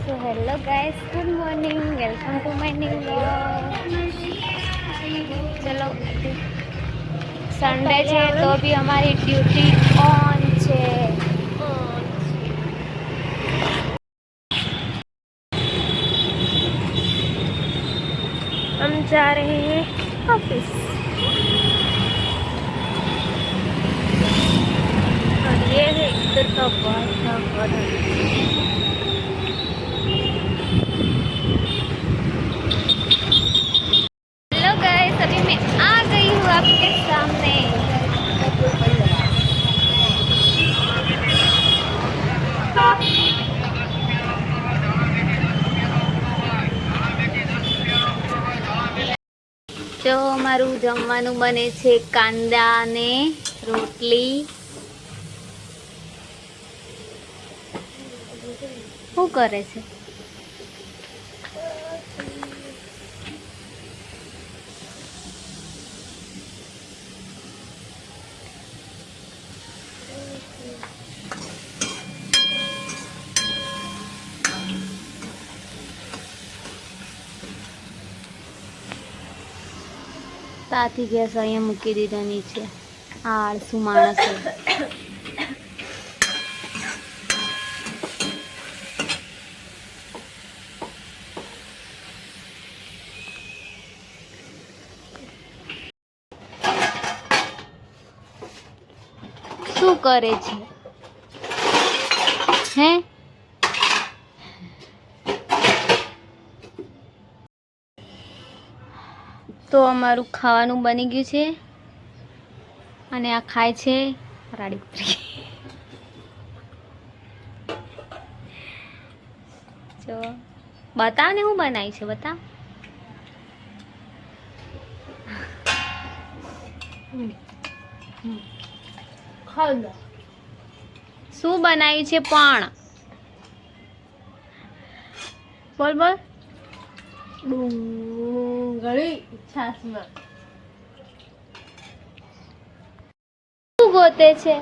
So hello guys, good morning, welcome to my new vlog. चलो Sunday है तो भी हमारी ड्यूटी ऑन है। हम जा रहे हैं ऑफिस और ये है इधर का वातावरण। हेलो गाइस, अभी मैं आ गई हूँ आपके सामने। जो અમારું જમવાનું બને છે કાંદા ને રોટલી। શું કરે છે? તાથી ગેસ અહીંયા મૂકી દીધો નીચે। આળસુ માણસ છે। શું કરે છે હે? તો અમારું ખાવાનું બની ગયું છે અને આ ખાય છે રાડી કુતરી। જો બતાવ ને હું બનાવી છે, બતાવ। શું બનાવ્યું છે પણ? બોલ બોલ। ડુંગળી છાશમાં। શું ગોતે છે?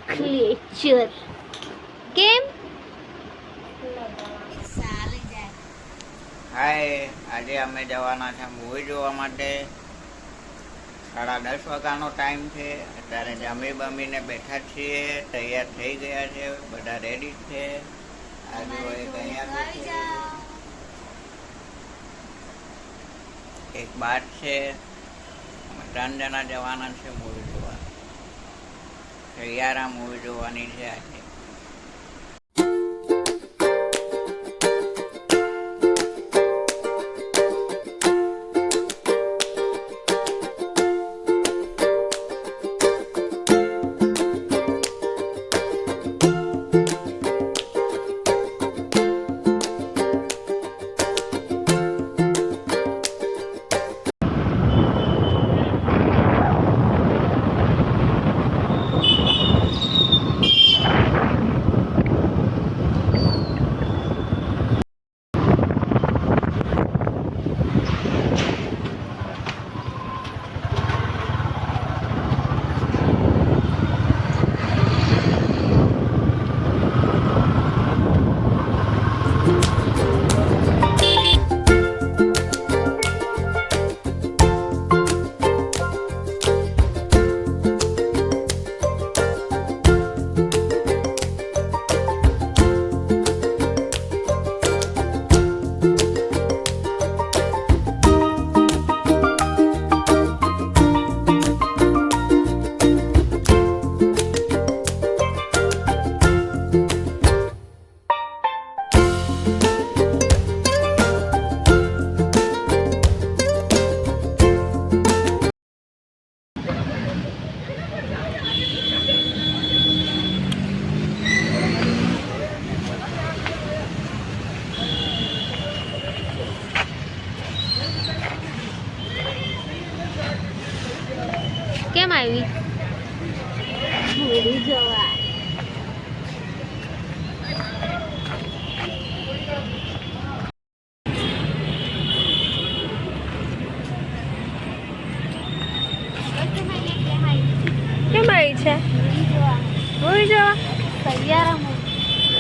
ક્લેચર કેમ? હાય, આજે અમે જવાના છે મૂવી જોવા માટે। 10:30 વાગ્યાનો ટાઈમ છે। અત્યારે જમી બમીને બેઠા છીએ, તૈયાર થઈ ગયા છે, બધા રેડી છે। આજે એક અહીંયા છે, એક બાર છે, અમે 3 જણા જવાના છે મૂવી જોવા। તૈયાર આ મૂવી જોવાની છે આજે।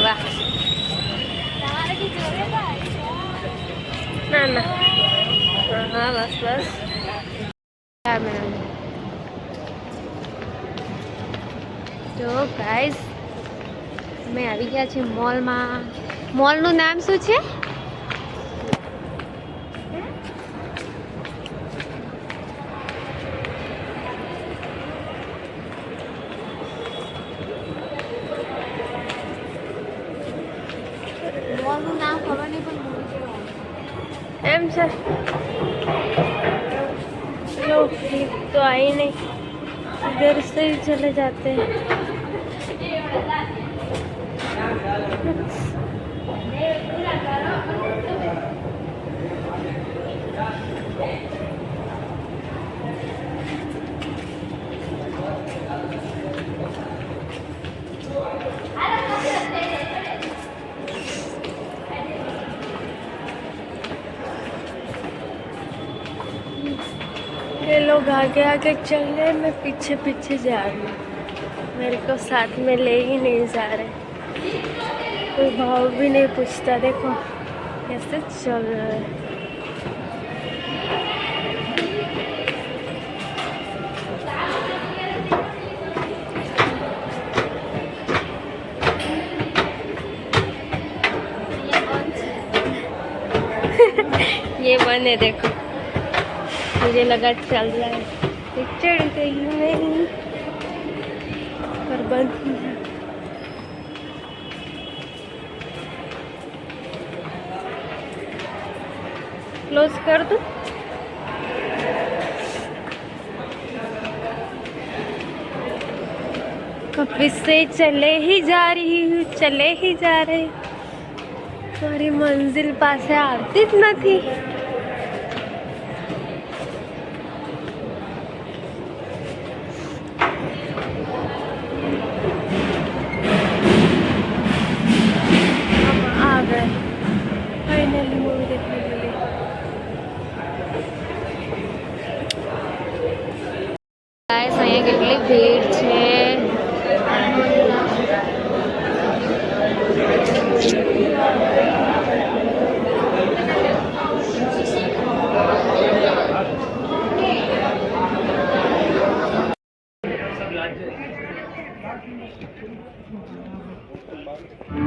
લેવા. ના ના હા બસ બસ 4 મિનિટ. તો ગાઈસ અમે આવી ગયા છીએ મોલમાં. મોલનું નામ શું છે? મોલનું નામ ખબર નહીં પણ એમ છે. लो तो आई नहीं, इधर से ही चले जाते हैं. ये लोग आगे आगे चल रहे, मैं पीछे पीछे जा रही हूँ. मेरे को साथ में ले ही नहीं जा रहे. कोई भाव भी नहीं पूछता. देखो कैसे चल रहा है. ये बंद है देखो. मुझे लगा चल रहा है. चढ़ गई मैं पर बंद ही है. क्लोज कर दूं. कभी से चले ही जा रही हूँ, चले ही जा रहे. મારી મંજિલ પાસે આવતી જ નથી. आ गए फाइनली मूवी देखने के लिए. ગાઈસ અહીંયા કેટલી ભીડ છે.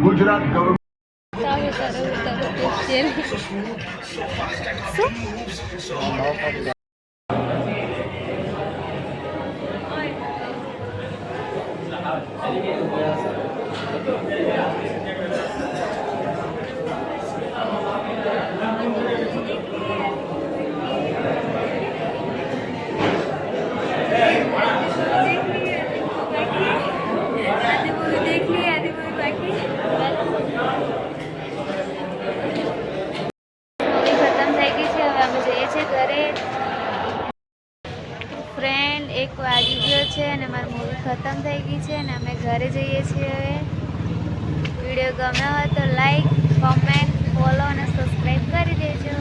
ગુજરાત ગવર્મેન્ટ ફ્રેન્ડ 1 વાગી ગયો છે અને મારી મૂવી ખતમ થઈ ગઈ છે અને અમે ઘરે જઈએ છીએ હવે. વિડીયો ગમ્યો હોય તો લાઈક, કોમેન્ટ, ફોલો અને સબસ્ક્રાઈબ કરી દેજો.